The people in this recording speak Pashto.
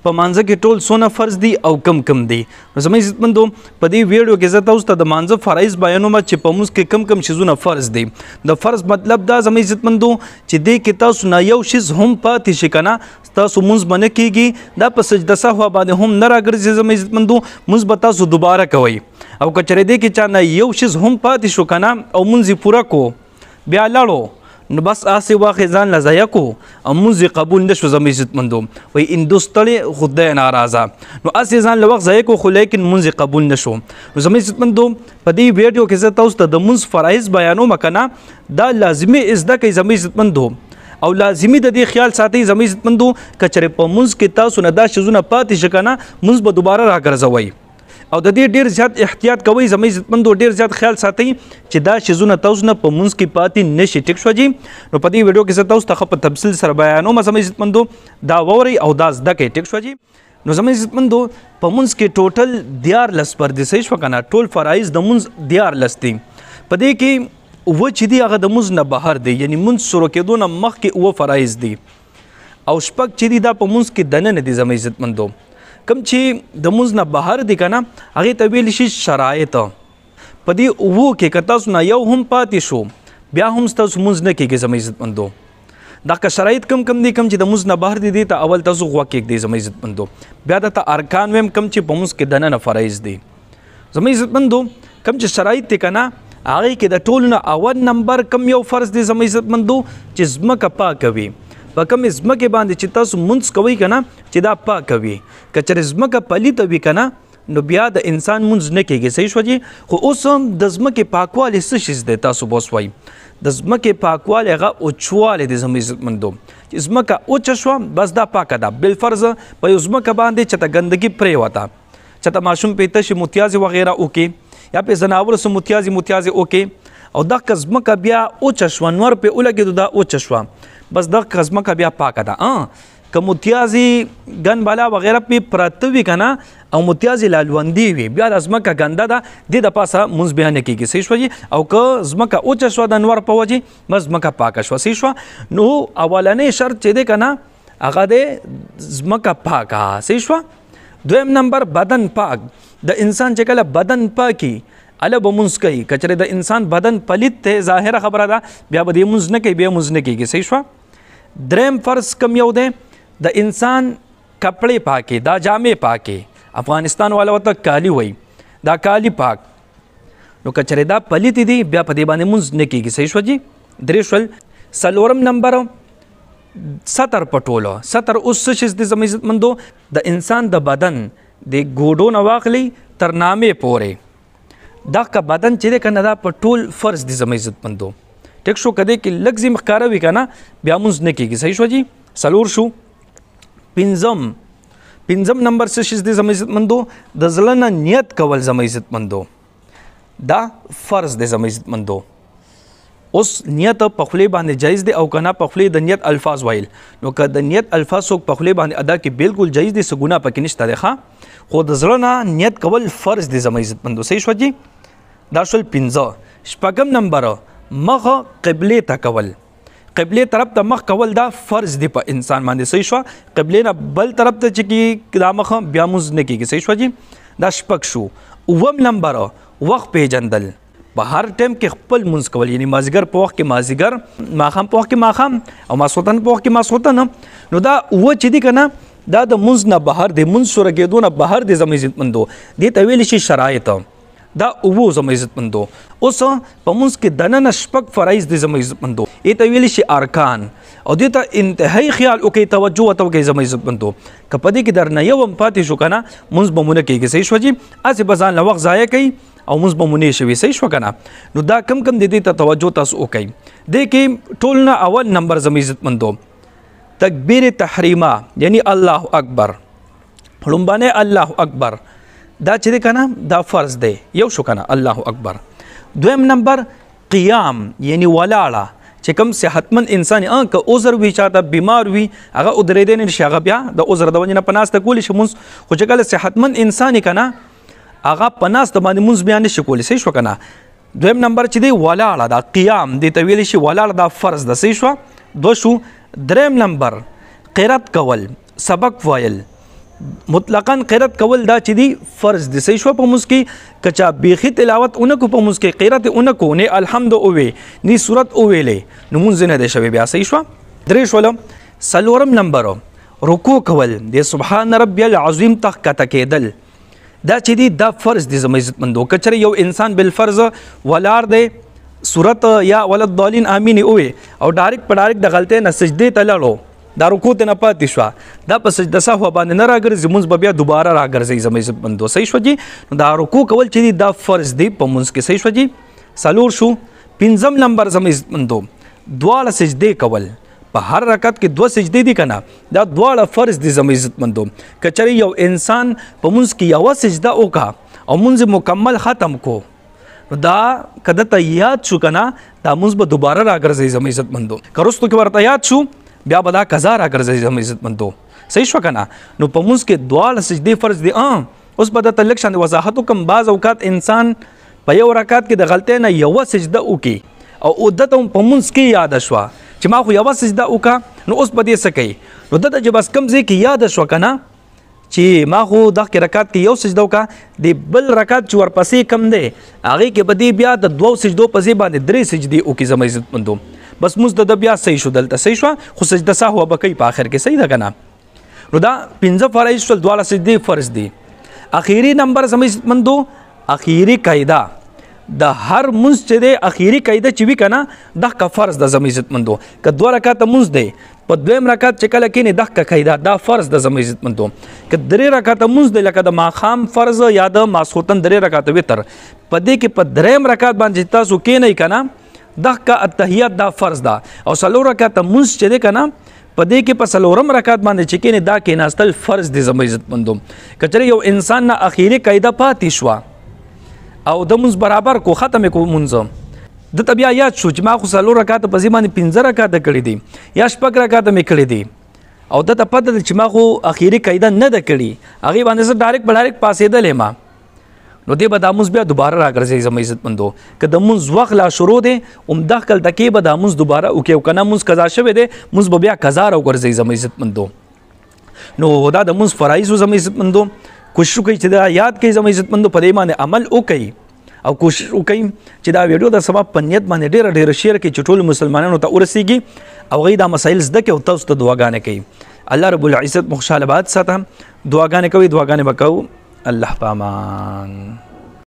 په مانځه کې ټول څونه فرض دي او کم دي. نو زموږ عزتمندو په دې ویډیو کې زه تاسو ته د مانځه فرایض بیانوم چې په مونځ کې کم شیزونه فرض دي. د فرض مطلب دا زموږ عزتمندو چې دې کې تاسو نه یو شیز هم پاتې شي کنه تاسو مونځ بنه کیږي دا په سجده سهوا باندې هم نه راګرځي زموږ عزتمندو مونځ به تاسو دوباره کوئ او کچره دې کې چا نه یو شیز هم پاتې شو کنه او مونځ پوره کو بیا لاړو نو بس آسی واقع ځان لزایا کو او مونځ قبول نشو زموږ عزتمندو وای اندوستړی خدای ناراضه نو آسی ځان لوخ ځای کو خو لیکن مونځ قبول نشو. نو زموږ عزتمندو په دې ویډیو کې زه تاسو ته د مونځ فرایض بیانوم کنه دا لازمي زده کوي زموږ عزتمندو او لازمي د دې خیال ساتي زموږ عزتمندو کچره په مونځ کې تاسو نه دا شزونه پاتې شکنه مونځ به دوباره راګرځوي او د دې ډیر زیات احتیاط کوئ زموږ عزتمندو ډیر زیات خیال ساتئ چې دا شیزونه تاسو نه په مونځ کې پاتې نشي. ټیک شو جی. نو په دې ویډیو کې زه تاسو ته په تفصیل سره بیانوم زموږ عزتمندو دا ووري او دا زده کوئ. ټیک شو جی. نو زموږ عزتمندو په مونځ کې ټوټل 14 پردې صحیح شو کنه ټول فرایض د مونځ 14 دي. په دې کې و چې دی هغه د مونځ نه بهر دی یعنی مونځ شروع کېدو نه مخکې و فرایض دي او شپږ چې دی دا په مونځ کې دننه دي زموږ عزتمندو. کم چې د مونځ نه بهر دي کنه هغه ته ویل شي شرایط. په دې وو کې که تاسو نه یو هم پاتې شو بیا هم تاسو مونځ نه کېږي زموږ عزتمندو. دا که شرایط کم دي کم چې د مونځ نه بهر دي ته اول تاسو غوا کېږدئ زموږ عزتمندو. بیا درته ارکان ویم کم چې په مونځ کې دننه فرایض دي زموږ عزتمندو. کم چې شرایط دي کنه هغه کې د ټولو نه اول نمبر کم یو فرض دی زموږ عزتمندو چې ځمکه پاکه وي. په کوم ځمکې باندې چې تاسو مونځ کوئ کنه چې دا پاکه وي که چېرې ځمکه پلیته وي کنه نو بیا د انسان مونځ نه کېږي. صحیح شو جی. خو اوس هم د ځمکې پاکوالی څه شیز دی تاسو به اوس وایي د ځمکې پاکوالی هغه اوچوالی دی زموږ عزتمندو چې ځمکه اوچه شوه بس دا پاکه ده بالفرض په یو ځمکه باندې چېرته ګندګي پرېوته چېرته ماشوم پې تشي متیازې وغیره وکړي یا پې ځناور څه متیازې وکړي او دغه ځمکه بیا اوچه شوه نور پې ولګېدو دا اوچه شوه بس دغه ځمکه بیا پاکه ده. که متیازې ګن بالا وغیره پې پراته وي که نه او متیازې لالوندي وي بیا د ځمکه ګنده ده دې د پاسه مونځ بیا نه کېږي. صحیح شوه جي. او که ځمکه اوچه شوه د انور په وجې بس ځمکه پاکه شوه. صحیح شوه. نو اولنی شرط چې دی که نه هغه دی ځمکه پاکه. صحیح شوه. دویم نمبر بدن پاک. د انسان چې کله بدن پاکي اله به مونځ کوي که چېرې د انسان بدن پلیت دی ظاهره خبره ده بیا به دې مونځ نه کوي بیا مونځ نه کېږي. صحیح شوه. دریم فرض کم یو دی د انسان کپړې پاکي دا جامې پاکي افغانستان والا ورته کالي وایي دا کالي پاک نو که چېرې دا پلیتې دي بیا په دې باندې مونځ نه کېږي. صحیح شوه جي. درې شول. څلورم نمبر ستر پټولو. ستر اوس څه شی دی زموږ عزتمندو د انسان د بدن د ګوډو نه واخلي تر نامې پورې دغه بدن چې دی که نه دا په ټول فرض دی زموږ عزتمندو. ټیک شو. که دې کې لږ ځي ښکاره وي که نه بیا مونځ نه کېږي. صحیح شوه جي. څلور شو. پنځم نمبر څه شی دی زموږ عزتمندو د زړه نه نیت کول زموږ عزتمندو دا فرض دی زموږ عزتمندو. اوس نیت په خولې باندې جایز دی او که نه په خولې د نیت الفاظ ویل نو که د نیت الفاظ څوک په خولې باندې ادا کړي بالکل جایز دی څه ګناه پکې نشته دی ښه خو د زړه نه نیت کول فرض دی زموږ عزتمندو. صحیح شوه جي. دا شول 5. شپږم نمبر مخ قبلې ته کول. قبلې طرف ته مخ کول دا فرض دی په انسان باندې. صحیح شوه. قبلې نه بل طرف ته چې دا مخ بیا مونځ نه کېږي. صحیح شوه جي. دا شپږ شو. 9 نمبر وخت پیژندل. په هر ټایم کې خپل مونځ کول یعنی مازدیګر په وخت کې مازدیګر ماښام په وخت کې ماښام او ماسخوتن په وخت کې ماسخوتن. نو دا چې دی که نه دا د مونځ نه بهر دی مونځ شروع کېدو نه بهر دی زموږ عزتمندو. دې ته ویلی شي شرایط دا زموږ عزتمندو. اوس په مونځ کې دننه شپږ فرایض دي زموږ عزتمندو. دې ته ویلی شي ارکان او دې ته انتهایی خیال وکړئ توجه ورته وکړئ زموږ عزتمندو. که په دې کې درنه یو هم پاتې شو که نه مونځ به مو نه کېږي. صحیح شوه جي. هسې به ځان له وخت ضایع کوي او مونځ به مو نه شوي. صحیح شوه که نه. نو دا کم دی دې ته توجه تاسو وکړئ. دې کې ټول نه اول نمبر زموږ عزتمندو تکبیر تحریمه یعنی الله اکبر. لومبنی الله اکبر دا چې دی که نه دا فرض دی یو شو که نه الله اکبر. دویم نمبر قیام یعنی ولاړه چې کوم صحتمند انسان که عذر وي چاته بیمار وي هغه ودرېدی نه شي هغه بیا د عذر د وجې نه په ناسته کولی شي مونځ. خو چې کله صحتمند انسان یې که نه هغه په ناسته باندې مونځ بیا نه شي کولی. صحیح شوه که نه. دویم نمبر چې دی ولاړه دا قیام دې ته ویلی شي ولاړه دا فرض ده. صحیح شوه. 2 شو. دریم نمبر قرات کول سبق ویل مطلقاً قرات کول دا چې دی فرض دی. صحیح شو. په موږ کې کچا بیخي تلاوت اونکو په موږ کې قرات اونکو نه الحمد اووي ني صورت اوویلې نو مونږ نه دی شوی بیا. صحیح شو. درې شول. سلورم نمبر رکوع کول د سبحان ربي العظیم تخ کته کېدل دا چې دی دا فرض دی. زما عزت مندو کچره یو انسان بالفرض ولار دی صورت یا ولد ضالین امین اوه او ډایرک په ډایرک د غلطۍ نه سجدې ته لاړو دا رکوع ته نه پاتې شو دا په سجده سهو باندې نه راګرځي مونږ به بیا دوباره راګرځي. زما عزت مندو صحیح شو جی. دا رکوع کول چې دی دا فرض دی په مونږ کې. صحیح شو جی. سلور شو. پنځم نمبر زما عزت مندو دواړه سجدې کول په هر رکعت کې دوه سجدې دي کنه دا دواړه فرض دي. زما عزت مندو کچره یو انسان په مونږ کې یو سجده وکا او مونږ مکمل ختم کو دا کده ته یاد شو کنه دا مونږ به دوباره راګرځي. زما عزت مندو کرستو کې ورته یاد شو بیا به دا قضا راګرځي. زما عزت مندو صحیح شو کنه. نو په مونږ کې دواړه سجدې فرض دي. اوس به د تلک شان وضاحت کوم. بعض اوقات انسان په یو رکعت کې د غلطۍ نه یو سجده وکي او دته په مونږ کې یاد شو چې ما خو یو سجده وکا نو اوس به دې څه کوي نو دته چې بس کم ځای کې یاد شو کنه چې ما خو دغه رکعت کې یو سجده وکا د بل رکعت چې ورپسې کم دی هغه کې به دې بیا د دوو سجدو په ځای باندې درې سجدې وکي. زما عزت مندو بس موږ د بیا صحیح شو دلته صحیح شو خو سجده سهو به کوي په اخر کې. صحیح ده کنه. نو دا پنځه فرایض شول دواړه سجدې فرض دي. اخیری نمبر زما عزت مندو اخیری قاعده د هر منځ چې دی اخیری قاعده چې وی کنه دغه فرض د زما عزت مندو که دوه رکعات منځ دی په دویم رکعت چې کله کېنی دغه قاعده دا فرض د زما عزت مندو که درې رکعات منځ دی لکه د ماښام فرض یا د ماسخوتن درې رکعات وتر په دې کې په دریم رکعت باندې تاسو کېنی کنه دغه التحیات دا فرض ده او څلور رکعات منځ چې دی کنه په دې کې په څلورم رکعت باندې چې کېنی دا کېناستل فرض دی. زما عزت مندو کچره یو انسان نه اخیری قاعده پاتې شو او د مونږ برابر کو ختم کو مونږ د بیا یاد شو چې ما خو څلور رکعات په ځای باندې پنځه رکعات کړي دي یا شپږ رکعات مې کړي دي او د ته پته چې ما خو اخیری قاعده نه ده کړي هغه باندې زه ډایرک پاسېدلې ما نو دې به دا مونږ بیا دوباره راګرځي. زما عزت مندو که د مونږ وخت لا شروع دی عمده کل تکې به دا مونږ دوباره وکړو کنه مونږ قضا شوی دی مونږ به بیا قضا راوګرځي. زما عزت مندو نو دا د مونږ فرایض زما عزت مندو کوشش وکړئ چې دا یاد کړئ. زما عزت مندو په دې باندې عمل وکړئ او کوشش وکړئ چې دا ویډیو د سبا په نیت باندې ډېر شیر کړئ چې ټول مسلمانانو ته ورسیږي او غي دا مسایل زده کړي او تاسو ته دعاګانې کوي. الله رب العزت خوشاله باد ساته دعاګانې کوي دعاګانې وکاو. الله پامان.